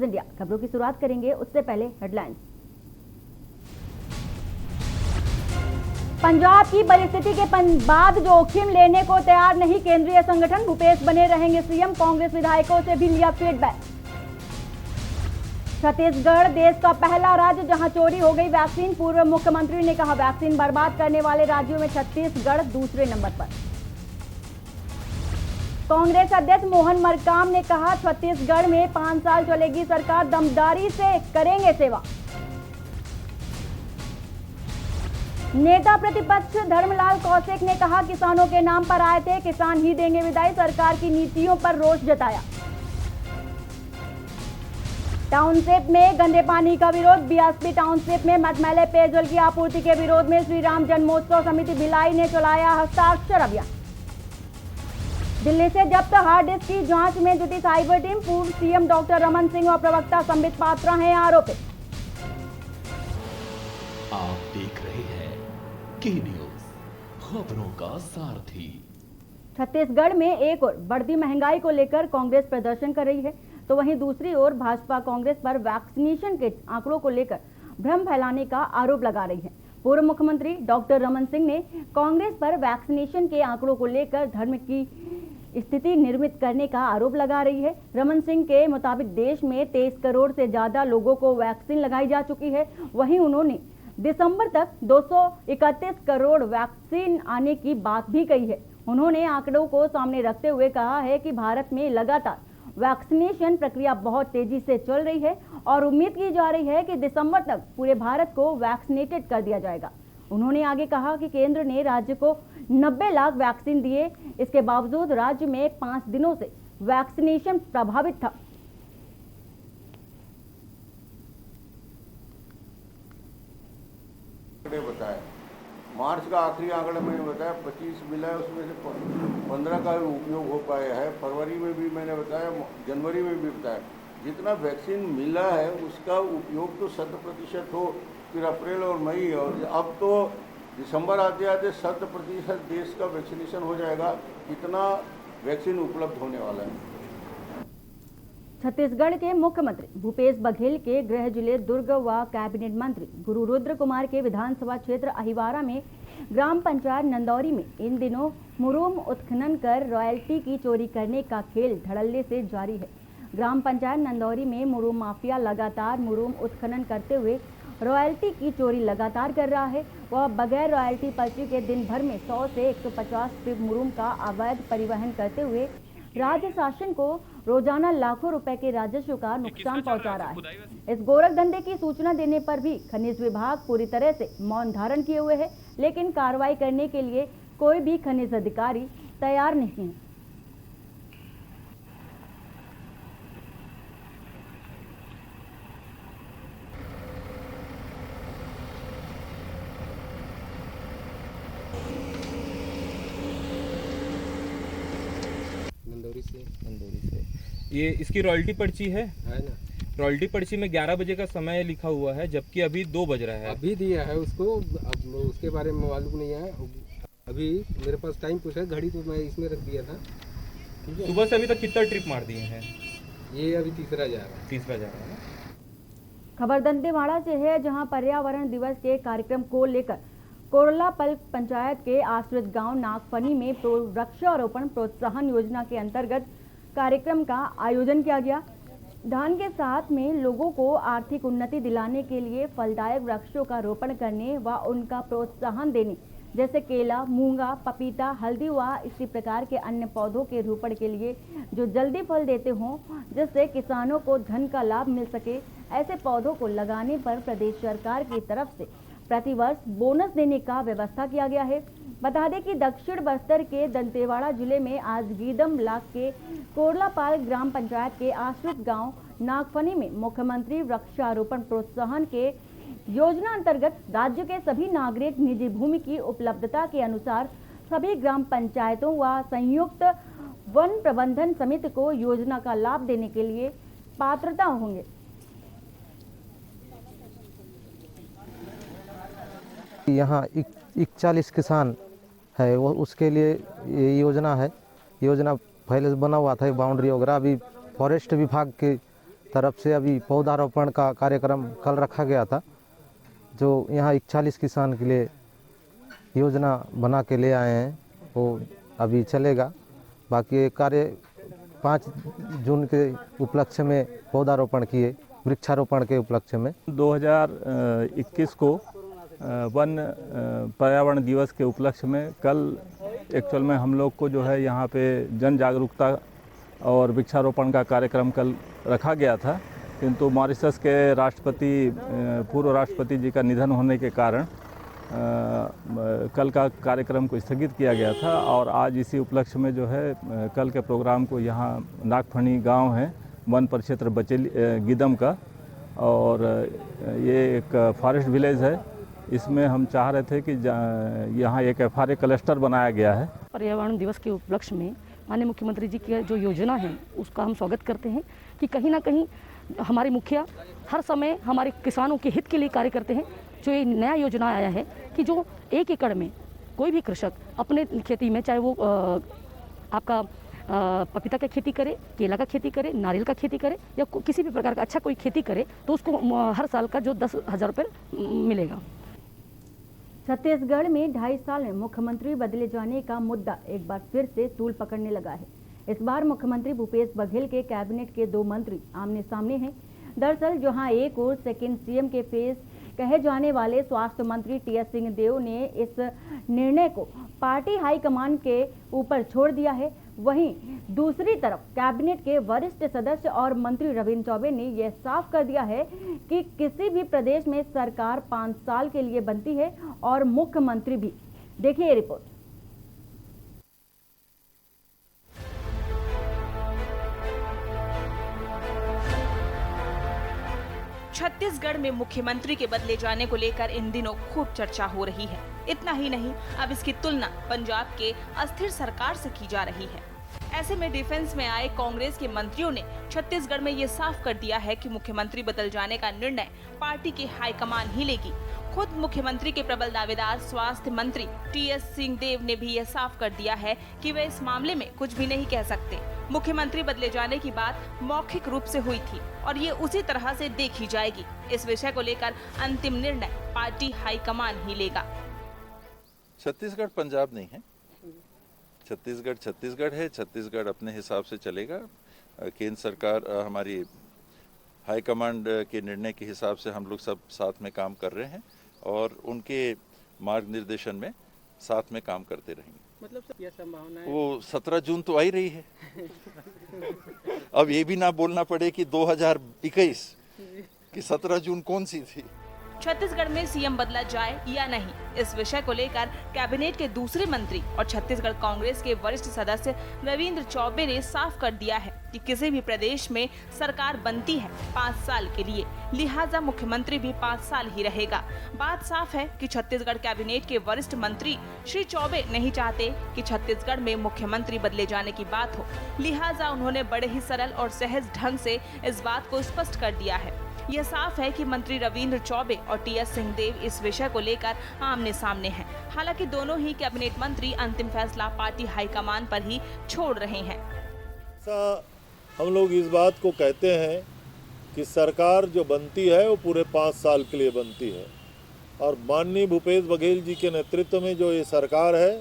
News India. खबरों की शुरुआत करेंगे उससे पहले हेडलाइंस। पंजाब की परिस्थिति के बाद जोखिम लेने को तैयार नहीं केंद्रीय संगठन, भूपेश बने रहेंगे सीएम, कांग्रेस विधायकों से भी लिया फीडबैक। छत्तीसगढ़ देश का पहला राज्य जहां चोरी हो गई वैक्सीन, पूर्व मुख्यमंत्री ने कहा वैक्सीन बर्बाद करने वाले राज्यों में छत्तीसगढ़ दूसरे नंबर पर। कांग्रेस अध्यक्ष मोहन मरकाम ने कहा छत्तीसगढ़ में 5 साल चलेगी सरकार, दमदारी से करेंगे सेवा। नेता प्रतिपक्ष धर्मलाल कौशिक ने कहा किसानों के नाम पर आए थे, किसान ही देंगे विदाई, सरकार की नीतियों पर रोष जताया। टाउनशिप में गंदे पानी का विरोध, बीएसपी टाउनशिप में मटमैले पेयजल की आपूर्ति के विरोध में श्री राम जन्मोत्सव समिति भिलाई ने चलाया हस्ताक्षर अभियान। दिल्ली से जब्त हार्ड डिस्क की जांच में जुटी साइबर टीम, पूर्व सीएम डॉक्टर रमन सिंह और प्रवक्ता संबित पात्रा हैं आरोपित। आप देख रहे हैं की न्यूज, खबरों का सारथी। छत्तीसगढ़ में एक और बढ़ती महंगाई को लेकर कांग्रेस प्रदर्शन कर रही है, तो वहीं दूसरी ओर भाजपा कांग्रेस पर वैक्सीनेशन के आंकड़ों को लेकर भ्रम फैलाने का आरोप लगा रही है। पूर्व मुख्यमंत्री डॉक्टर रमन सिंह ने कांग्रेस पर वैक्सीनेशन के आंकड़ों को लेकर धर्म की स्थिति निर्मित करने का आरोप लगा रही है। रमन सिंह के मुताबिक देश में 23 करोड़ से ज्यादा लोगों को वैक्सीन लगाई जा चुकी है। वहीं उन्होंने दिसंबर तक 231 करोड़ वैक्सीन आने की बात भी कही है। उन्होंने आंकड़ों को सामने रखते हुए कहा है कि भारत में लगातार वैक्सीनेशन प्रक्रिया बहुत तेजी से चल रही है और उम्मीद की जा रही है कि दिसंबर तक पूरे भारत को वैक्सीनेटेड कर दिया जाएगा। उन्होंने आगे कहा कि केंद्र ने राज्य को 90 लाख वैक्सीन दिए, इसके बावजूद राज्य में 5 दिनों से वैक्सीनेशन प्रभावित था। बताया मार्च का आखिरी आंकड़ा मैंने बताया 25 मिला है, उसमें से 15 का उपयोग हो पाया है। फरवरी में भी मैंने बताया, जनवरी में भी बताया। जितना वैक्सीन मिला है उसका उपयोग तो 100% हो, फिर अप्रैल और मई, और अब तो दिसंबर आते आते 100% देश का वैक्सीनेशन हो जाएगा। इतना वैक्सीन उपलब्ध होने वाला है। छत्तीसगढ़ के मुख्यमंत्री भूपेश बघेल के गृह जिले दुर्ग व कैबिनेट मंत्री गुरु रुद्र कुमार के विधानसभा क्षेत्र अहिवारा में ग्राम पंचायत नंदौरी में इन दिनों मुरूम उत्खनन कर रॉयल्टी की चोरी करने का खेल धड़ल्ले से जारी है। ग्राम पंचायत नंदौरी में मुरूम माफिया लगातार मुरूम उत्खनन करते हुए रॉयल्टी की चोरी लगातार कर रहा है। वह बगैर रॉयल्टी पर्ची के दिन भर में 100 से 150 ट्रिप मुरूम का अवैध परिवहन करते हुए राज्य शासन को रोजाना लाखों रुपए के राजस्व का नुकसान पहुंचा रहा है। इस गोरख धंधे की सूचना देने पर भी खनिज विभाग पूरी तरह से मौन धारण किए हुए है, लेकिन कार्रवाई करने के लिए कोई भी खनिज अधिकारी तैयार नहीं है। नंदौरी से ये इसकी रॉयल्टी पर्ची है ना। रॉयल्टी पर्ची में 11 बजे का समय लिखा हुआ है, जबकि अभी 2 बज रहा है। अभी दिया है उसको, अब उसके बारे में मालूम नहीं है। अभी मेरे पास टाइम पूछा, घड़ी तो मैं इसमें रख दिया था। सुबह से अभी तक कितना ट्रिप मार दिए हैं? ये अभी तीसरा जा रहा है। खबर दंतेवाड़ा से है, जहां पर्यावरण दिवस के कार्यक्रम को लेकर कोरलापल पंचायत के आश्रित गांव नागफनी में वृक्षारोपण प्रोत्साहन योजना के अंतर्गत कार्यक्रम का आयोजन किया गया। धान के साथ में लोगों को आर्थिक उन्नति दिलाने के लिए फलदायक वृक्षों का रोपण करने व उनका प्रोत्साहन देने, जैसे केला, मूंगा, पपीता, हल्दी व इसी प्रकार के अन्य पौधों के रोपण के लिए जो जल्दी फल देते हों, जिससे किसानों को धन का लाभ मिल सके, ऐसे पौधों को लगाने पर प्रदेश सरकार की तरफ से प्रतिवर्ष बोनस देने का व्यवस्था किया गया है। बता दें कि दक्षिण बस्तर के दंतेवाड़ा जिले में आज गीदम ब्लॉक के कोरलापाल ग्राम पंचायत के आश्रित गांव नागफनी में मुख्यमंत्री वृक्षारोपण प्रोत्साहन के योजना अंतर्गत राज्य के सभी नागरिक निजी भूमि की उपलब्धता के अनुसार सभी ग्राम पंचायतों व संयुक्त वन प्रबंधन समिति को योजना का लाभ देने के लिए पात्रता होंगे। यहाँ 41 किसान है, वो उसके लिए ये योजना है। योजना पहले से बना हुआ था, बाउंड्री वगैरह। अभी फॉरेस्ट विभाग के तरफ से अभी पौधारोपण का कार्यक्रम कल रखा गया था, जो यहाँ 41 किसान के लिए योजना बना के ले आए हैं, वो अभी चलेगा। बाकी ये कार्य 5 जून के उपलक्ष्य में पौधारोपण किए, वृक्षारोपण के उपलक्ष्य में 2021 को वन पर्यावरण दिवस के उपलक्ष्य में कल एक्चुअल में हम लोग को जो है यहाँ पे जन जागरूकता और वृक्षारोपण का कार्यक्रम कल रखा गया था, किंतु मॉरिशस के पूर्व राष्ट्रपति जी का निधन होने के कारण कल का कार्यक्रम को स्थगित किया गया था। और आज इसी उपलक्ष्य में जो है कल के प्रोग्राम को यहाँ नागफनी गांव है वन परिक्षेत्र बचेली गिदम का, और ये एक फॉरेस्ट विलेज है। इसमें हम चाह रहे थे कि यहाँ एक FRA क्लस्टर बनाया गया है। पर्यावरण दिवस के उपलक्ष्य में माननीय मुख्यमंत्री जी की जो योजना है उसका हम स्वागत करते हैं कि कहीं ना कहीं हमारे मुखिया हर समय हमारे किसानों के हित के लिए कार्य करते हैं। जो ये नया योजना आया है कि जो 1 एकड़ में कोई भी कृषक अपने खेती में, चाहे वो आपका पपीता का खेती करे, केला का खेती करे, नारियल का खेती करे या किसी भी प्रकार का अच्छा कोई खेती करे, तो उसको हर साल का जो 10,000 रुपये मिलेगा। छत्तीसगढ़ में 2.5 साल में मुख्यमंत्री बदले जाने का मुद्दा एक बार फिर से तूल पकड़ने लगा है। इस बार मुख्यमंत्री भूपेश बघेल के कैबिनेट के 2 मंत्री आमने सामने हैं। दरअसल जहां एक और सेकंड सीएम के फेस कहे जाने वाले स्वास्थ्य मंत्री टीएस सिंहदेव ने इस निर्णय को पार्टी हाईकमान के ऊपर छोड़ दिया है, वहीं दूसरी तरफ कैबिनेट के वरिष्ठ सदस्य और मंत्री रविंद्र चौबे ने यह साफ कर दिया है कि किसी भी प्रदेश में सरकार 5 साल के लिए बनती है और मुख्यमंत्री भी। देखिए ये रिपोर्ट। छत्तीसगढ़ में मुख्यमंत्री के बदले जाने को लेकर इन दिनों खूब चर्चा हो रही है। इतना ही नहीं, अब इसकी तुलना पंजाब के अस्थिर सरकार से की जा रही है। ऐसे में डिफेंस में आए कांग्रेस के मंत्रियों ने छत्तीसगढ़ में ये साफ कर दिया है कि मुख्यमंत्री बदल जाने का निर्णय पार्टी की हाईकमान ही लेगी। खुद मुख्यमंत्री के प्रबल दावेदार स्वास्थ्य मंत्री टीएस सिंहदेव ने भी यह साफ कर दिया है कि वे इस मामले में कुछ भी नहीं कह सकते। मुख्यमंत्री बदले जाने की बात मौखिक रूप से हुई थी और ये उसी तरह से देखी जाएगी। इस विषय को लेकर अंतिम निर्णय पार्टी हाईकमान ही लेगा। छत्तीसगढ़ पंजाब नहीं है, छत्तीसगढ़ छत्तीसगढ़ है। छत्तीसगढ़ अपने हिसाब से चलेगा। केंद्र सरकार हमारी हाईकमांड के निर्णय के हिसाब से हम लोग सब साथ में काम कर रहे हैं और उनके मार्ग निर्देशन में साथ में काम करते रहेंगे। मतलब क्या संभावना है? वो 17 जून तो आ ही रही है। अब ये भी ना बोलना पड़े कि 2021 कि 17 जून कौन सी थी। छत्तीसगढ़ में सीएम बदला जाए या नहीं, इस विषय को लेकर कैबिनेट के दूसरे मंत्री और छत्तीसगढ़ कांग्रेस के वरिष्ठ सदस्य रविंद्र चौबे ने साफ कर दिया है कि किसी भी प्रदेश में सरकार बनती है 5 साल के लिए, लिहाजा मुख्यमंत्री भी 5 साल ही रहेगा। बात साफ है कि छत्तीसगढ़ कैबिनेट के वरिष्ठ मंत्री श्री चौबे नहीं चाहते कि छत्तीसगढ़ में मुख्यमंत्री बदले जाने की बात हो, लिहाजा उन्होंने बड़े ही सरल और सहज ढंग से इस बात को स्पष्ट कर दिया है। यह साफ है कि मंत्री रविंद्र चौबे और टीएस सिंहदेव इस विषय को लेकर आमने सामने हैं। हालांकि दोनों ही कैबिनेट मंत्री अंतिम फैसला पार्टी हाईकमान पर ही छोड़ रहे हैं। हम लोग इस बात को कहते हैं कि सरकार जो बनती है वो पूरे 5 साल के लिए बनती है और माननीय भूपेश बघेल जी के नेतृत्व में जो ये सरकार है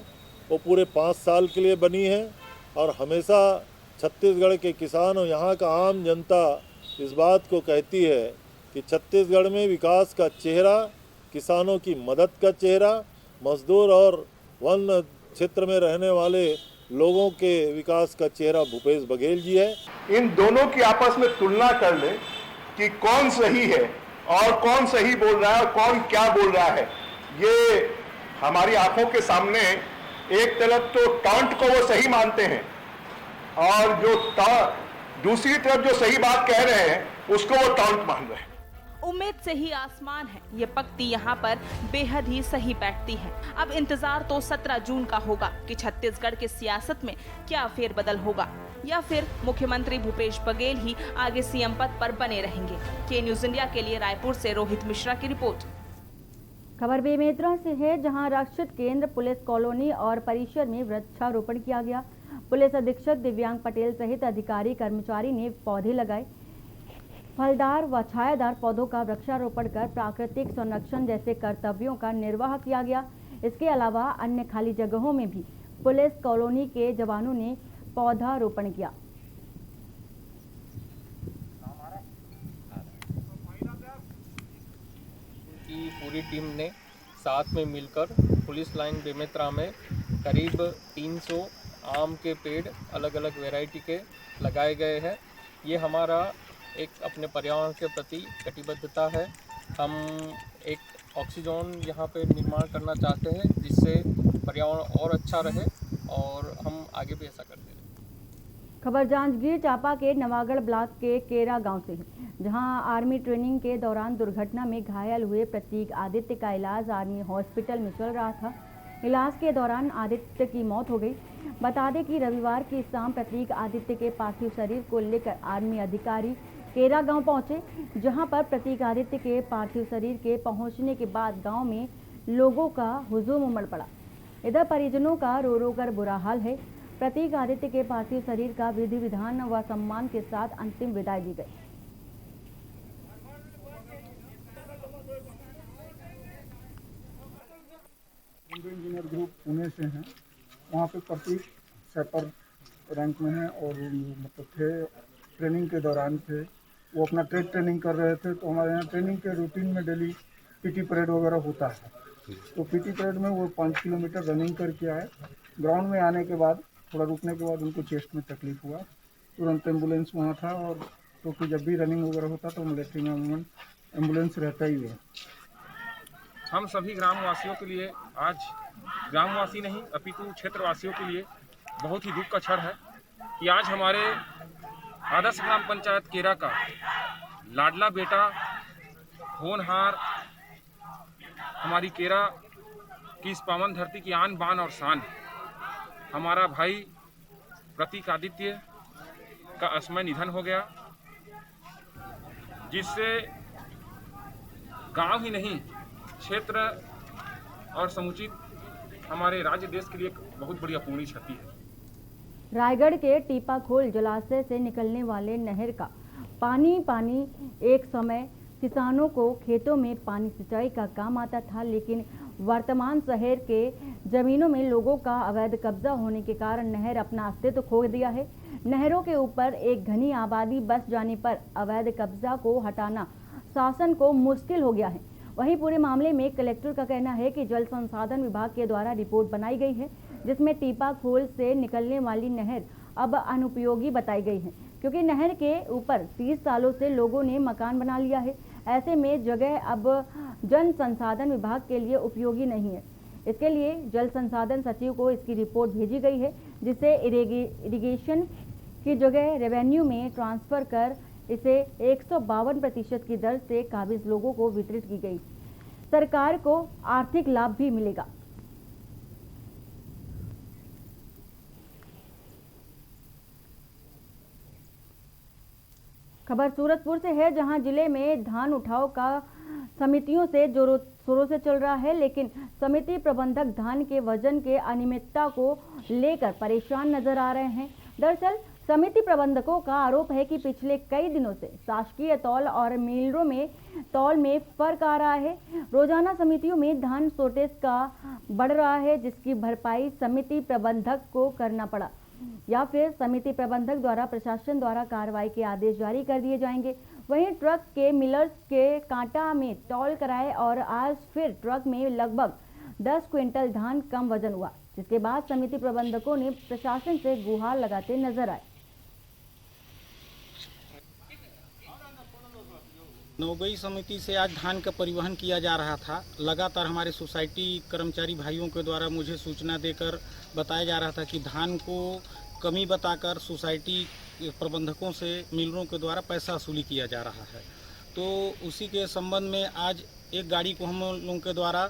वो पूरे 5 साल के लिए बनी है और हमेशा छत्तीसगढ़ के किसान और यहाँ का आम जनता इस बात को कहती है कि छत्तीसगढ़ में विकास का चेहरा, किसानों की मदद का चेहरा, मजदूर और वन क्षेत्र में रहने वाले लोगों के विकास का चेहरा भूपेश बघेल जी है। इन दोनों की आपस में तुलना कर ले कि कौन सही है और कौन सही बोल रहा है और कौन क्या बोल रहा है। ये हमारी आंखों के सामने एक तरफ तो टॉन्ट को वो सही मानते हैं और जो दूसरी तरफ जो सही बात कह रहे हैं उसको वो टॉन्ट मान रहे हैं। उम्मीद से ही आसमान है, ये पक्ति यहाँ पर बेहद ही सही बैठती है। अब इंतजार तो 17 जून का होगा कि छत्तीसगढ़ के सियासत में क्या फेरबदल होगा या फिर मुख्यमंत्री भूपेश बघेल ही आगे सीएम पद पर बने रहेंगे। के न्यूज इंडिया के लिए रायपुर से रोहित मिश्रा की रिपोर्ट। खबर बेमेतरा से है, जहां रक्षित केंद्र, पुलिस कॉलोनी और परिसर में वृक्षारोपण किया गया। पुलिस अधीक्षक दिव्यांग पटेल सहित अधिकारी कर्मचारी ने पौधे लगाए। फलदार व छायादार पौधों का वृक्षारोपण कर प्राकृतिक संरक्षण जैसे कर्तव्यों का निर्वाह किया गया। इसके अलावा अन्य खाली जगहों में भी पुलिस कॉलोनी के जवानों ने पौधारोपण किया। की पूरी टीम ने साथ में मिलकर पुलिस लाइन बेमेतरा में करीब 300 आम के पेड़ अलग अलग वैरायटी के लगाए गए हैं। ये हमारा एक अपने पर्यावरण के प्रति कटिबद्धता है। हम एक ऑक्सीजन यहाँ पे निर्माण करना चाहते हैं जिससे पर्यावरण और अच्छा रहे और हम आगे भी ऐसा करते रहें। खबर जांजगीर चांपा के नवागढ़ ब्लॉक के केरा गांव से है, जहां आर्मी ट्रेनिंग के दौरान दुर्घटना में घायल हुए प्रतीक आदित्य का इलाज आर्मी हॉस्पिटल में चल रहा था। इलाज के दौरान आदित्य की मौत हो गई। बता दें कि रविवार की शाम प्रतीक आदित्य के पार्थिव शरीर को लेकर आर्मी अधिकारी केरा गांव पहुंचे, जहां पर प्रतीक आदित्य के पार्थिव शरीर के पहुंचने के बाद गांव में लोगों का हुजूम उमड़ पड़ा। इधर परिजनों का रो रो कर बुरा हाल है। प्रतीक आदित्य के पार्थिव शरीर का विधि विधान व सम्मान के साथ अंतिम विदाई दी गई। इंजीनियर ग्रुप पुणे से हैं, वहाँ पे प्रतीक सेपर रैंक में हैं और मतलब थे, ट्रेनिंग के दौरान थे। वो अपना ट्रेनिंग कर रहे थे, तो हमारे यहाँ ट्रेनिंग के रूटीन में डेली पीटी परेड वगैरह होता है। तो पीटी परेड में वो 5 किलोमीटर रनिंग करके आए। ग्राउंड में आने के बाद थोड़ा रुकने के बाद उनको चेस्ट में तकलीफ हुआ, तुरंत एम्बुलेंस वहाँ था। और क्योंकि जब भी रनिंग वगैरह होता तो मिलिट्री में अमूमन एम्बुलेंस रहता ही है। हम सभी ग्रामवासियों के लिए, आज ग्रामवासी नहीं अपितु क्षेत्रवासियों के लिए बहुत ही दुख का क्षण है कि आज हमारे आदर्श ग्राम पंचायत केरा का लाडला बेटा, होनहार, हमारी केरा की इस पावन धरती की आन बान और शान, हमारा भाई प्रतीक आदित्य का असमय निधन हो गया, जिससे गांव ही नहीं क्षेत्र और समुचित हमारे राज्य देश के लिए एक बहुत बड़ी अपूर्णीय क्षति है। रायगढ़ के टीपाखोल जलाशय से निकलने वाले नहर का पानी एक समय किसानों को खेतों में पानी सिंचाई का काम आता था, लेकिन वर्तमान शहर के जमीनों में लोगों का अवैध कब्जा होने के कारण नहर अपना अस्तित्व खो दिया है। नहरों के ऊपर एक घनी आबादी बस जाने पर अवैध कब्जा को हटाना शासन को मुश्किल हो गया है। वहीं पूरे मामले में कलेक्टर का कहना है कि जल संसाधन विभाग के द्वारा रिपोर्ट बनाई गई है, जिसमें टीपाखोल से निकलने वाली नहर अब अनुपयोगी बताई गई है, क्योंकि नहर के ऊपर 30 सालों से लोगों ने मकान बना लिया है। ऐसे में जगह अब जल संसाधन विभाग के लिए उपयोगी नहीं है। इसके लिए जल संसाधन सचिव को इसकी रिपोर्ट भेजी गई है, जिसे इरिगेशन की जगह रेवेन्यू में ट्रांसफर कर इसे 152% की दर से काबिज लोगों को वितरित की गई। सरकार को आर्थिक लाभ भी मिलेगा। खबर सूरतपुर से है, जहां जिले में धान उठाव का समितियों से जोरों शोरों से चल रहा है, लेकिन समिति प्रबंधक धान के वजन के अनियमितता को लेकर परेशान नजर आ रहे हैं। दरअसल समिति प्रबंधकों का आरोप है कि पिछले कई दिनों से शासकीय तौल और मिलरों में तौल में फर्क आ रहा है। रोजाना समितियों में धान शॉर्टेज का बढ़ रहा है, जिसकी भरपाई समिति प्रबंधक को करना पड़ा, या फिर समिति प्रबंधक द्वारा प्रशासन द्वारा कार्रवाई के आदेश जारी कर दिए जाएंगे। वहीं ट्रक के मिलर्स के कांटा में तौल कराए और आज फिर ट्रक में लगभग 10 क्विंटल धान कम वजन हुआ, जिसके बाद समिति प्रबंधकों ने प्रशासन से गुहार लगाते नजर आए। नौगई समिति से आज धान का परिवहन किया जा रहा था। लगातार हमारे सोसाइटी कर्मचारी भाइयों के द्वारा मुझे सूचना देकर बताया जा रहा था कि धान को कमी बताकर सोसाइटी प्रबंधकों से मिलरों के द्वारा पैसा वसूली किया जा रहा है। तो उसी के संबंध में आज एक गाड़ी को हम लोगों के द्वारा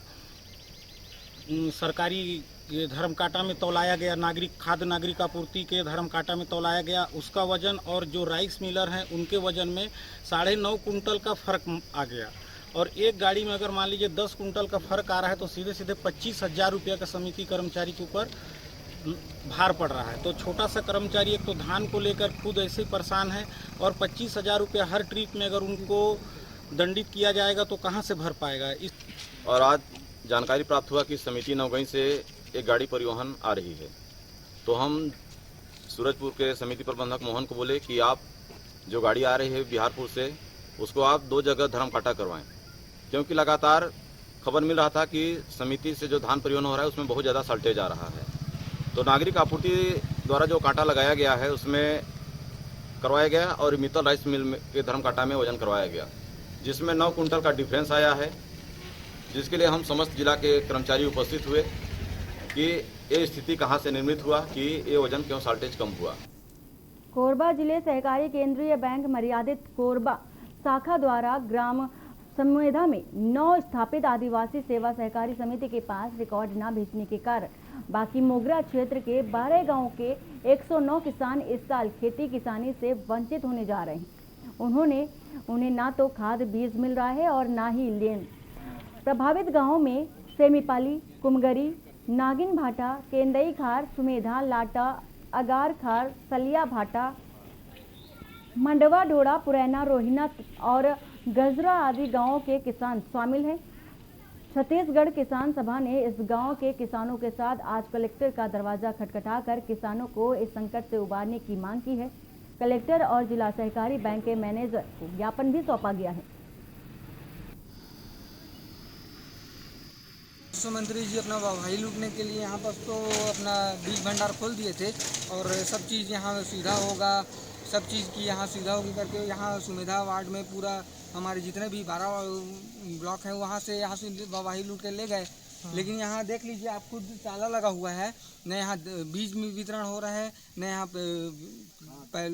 सरकारी धर्मकाटा में तौलाया गया, खाद्य नागरिक आपूर्ति के धर्मकाटा में तौलाया गया। उसका वजन और जो राइस मिलर हैं उनके वजन में 9.5 कुंटल का फर्क आ गया। और एक गाड़ी में अगर मान लीजिए 10 कुंटल का फर्क आ रहा है तो सीधे सीधे 25,000 रुपये का समिति कर्मचारी के ऊपर भार पड़ रहा है। तो छोटा सा कर्मचारी एक तो धान को लेकर खुद ऐसे परेशान है और 25,000 रुपये हर ट्रिप में अगर उनको दंडित किया जाएगा तो कहाँ से भर पाएगा। और आज जानकारी प्राप्त हुआ कि समिति नवगंज से एक गाड़ी परिवहन आ रही है, तो हम सूरजपुर के समिति प्रबंधक मोहन को बोले कि आप जो गाड़ी आ रही है बिहारपुर से, उसको आप 2 जगह धर्म काटा करवाएं, क्योंकि लगातार खबर मिल रहा था कि समिति से जो धान परिवहन हो रहा है उसमें बहुत ज़्यादा सल्टेज आ रहा है। तो नागरिक आपूर्ति द्वारा जो कांटा लगाया गया है उसमें करवाया गया और मित्तल राइस मिल के धर्म कांटा में वजन करवाया गया, जिसमें 9 कुंटल का डिफरेंस आया है, जिसके लिए हम समस्त जिला के कर्मचारी उपस्थित हुए कि ये स्थिति कहाँ से निर्मित हुआ कि ये वजन क्यों सल्टेज कम हुआ। कोरबा जिले सहकारी केंद्रीय बैंक मर्यादित कोरबा शाखा द्वारा ग्राम संवेदा में 9 स्थापित आदिवासी सेवा सहकारी समिति के पास रिकॉर्ड न भेजने के कारण बाकी मोगरा क्षेत्र के 12 गांवों के 109 किसान इस साल खेती किसानी से वंचित होने जा रहे हैं। उन्हें ना तो खाद बीज मिल रहा है और ना ही लेन। प्रभावित गांवों में सेमीपाली, कुमगरी, नागिन भाटा, केंदई खार, सुमेधा, लाटा, अगार खार, सलिया भाटा, मंडवा ढोड़ा, पुरैना, रोहिना और गजरा आदि गांवों के किसान शामिल हैं। छत्तीसगढ़ किसान सभा ने इस गांव के किसानों के साथ आज कलेक्टर का दरवाजा खटखटाकर किसानों को इस संकट से उबारने की मांग की है। कलेक्टर और जिला सहकारी बैंक के मैनेजर को ज्ञापन भी सौंपा गया है। मुख्यमंत्री जी अपना भाई लूटने के लिए यहाँ पर तो अपना बीज भंडार खोल दिए थे और सब चीज़ यहाँ सुविधा होगा, सब चीज़ की यहाँ सुविधा होगी करके यहाँ सुमेधा वार्ड में पूरा हमारे जितने भी 12 ब्लॉक हैं वहाँ से वाही लूट के ले गए। लेकिन यहाँ देख लीजिए आप खुद ताला लगा हुआ है, न यहाँ बीज वितरण हो रहा है, न यहाँ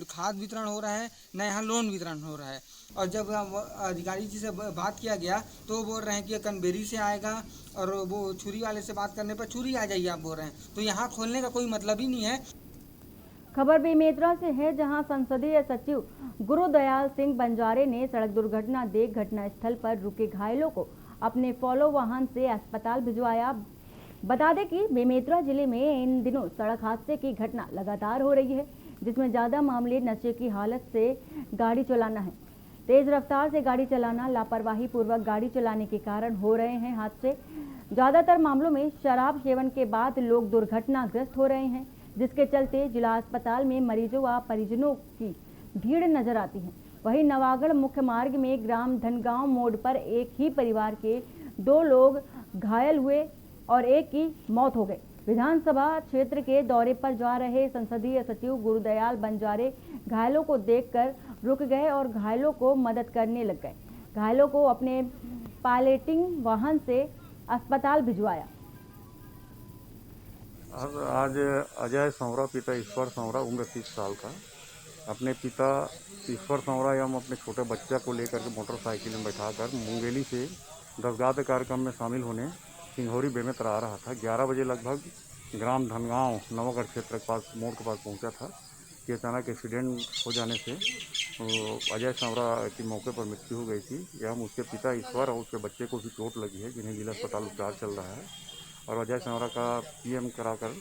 खाद वितरण हो रहा है, न यहाँ लोन वितरण हो रहा है। और जब अधिकारी जी से बात किया गया तो बोल रहे हैं कि कनबेरी से आएगा और वो छुरी वाले से बात करने पर छुरी आ जाइए आप बोल रहे हैं। तो यहाँ खोलने का कोई मतलब ही नहीं है। खबर बेमेतरा से है, जहां संसदीय सचिव गुरुदयाल सिंह बंजारे ने सड़क दुर्घटना देख घटनास्थल पर रुके घायलों को अपने फॉलो वाहन से अस्पताल भिजवाया। बता दें कि बेमेतरा जिले में इन दिनों सड़क हादसे की घटना लगातार हो रही है, जिसमें ज़्यादा मामले नशे की हालत से गाड़ी चलाना है, तेज रफ्तार से गाड़ी चलाना, लापरवाही पूर्वक गाड़ी चलाने के कारण हो रहे हैं हादसे। ज़्यादातर मामलों में शराब सेवन के बाद लोग दुर्घटनाग्रस्त हो रहे हैं, जिसके चलते जिला अस्पताल में मरीजों व परिजनों की भीड़ नजर आती है। वहीं नवागढ़ मुख्य मार्ग में ग्राम धनगांव मोड़ पर एक ही परिवार के 2 लोग घायल हुए और एक की मौत हो गई। विधानसभा क्षेत्र के दौरे पर जा रहे संसदीय सचिव गुरुदयाल बंजारे घायलों को देखकर रुक गए और घायलों को मदद करने लग गए। घायलों को अपने पायलटिंग वाहन से अस्पताल भिजवाया। आज अजय सौरा पिता ईश्वर सौरा उम्र 30 साल का, अपने पिता ईश्वर सौरा एवं अपने छोटे बच्चा को लेकर के मोटरसाइकिल में बैठाकर मुंगेली से दसगांव कार्यक्रम में शामिल होने सिंघौरी बेमेतरा आ रहा था। 11 बजे लगभग ग्राम धनगांव नवागढ़ क्षेत्र के पास मोड़ के पास पहुंचा था कि अचानक एक्सीडेंट हो जाने से अजय सौरा की मौके पर मृत्यु हो गई थी एवं उसके पिता ईश्वर और उसके बच्चे को भी चोट लगी है, जिन्हें जिला अस्पताल उपचार चल रहा है और अजय सौरा का पीएम कराकर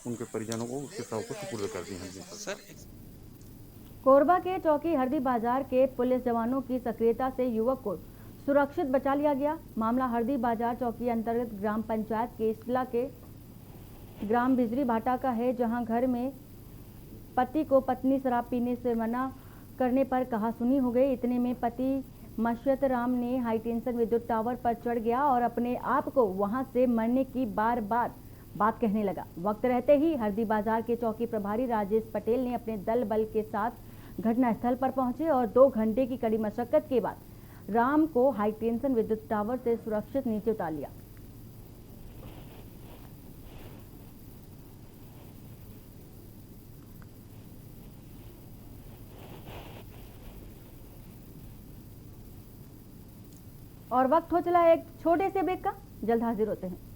उनके परिजनों को उसके शव को सुपुर्द कर दिया है। सर, कोरबा के चौकी हरदी बाजार के पुलिस जवानों की सक्रियता से युवक को सुरक्षित बचा लिया गया। मामला हरदी बाजार चौकी अंतर्गत ग्राम पंचायत के इस्ला के ग्राम बिजरी भाटा का है, जहां घर में पति को पत्नी शराब पीने से मना करने पर कहासुनी हो गई। इतने में पति मशरत राम ने हाई टेंशन विद्युत टावर पर चढ़ गया और अपने आप को वहां से मरने की बार बार बात कहने लगा। वक्त रहते ही हरदी बाजार के चौकी प्रभारी राजेश पटेल ने अपने दल बल के साथ घटनास्थल पर पहुंचे और 2 घंटे की कड़ी मशक्कत के बाद राम को हाई टेंशन विद्युत टावर से सुरक्षित नीचे उतार लिया। और वक्त हो चला एक छोटे से ब्रेक का, जल्द हाजिर होते हैं।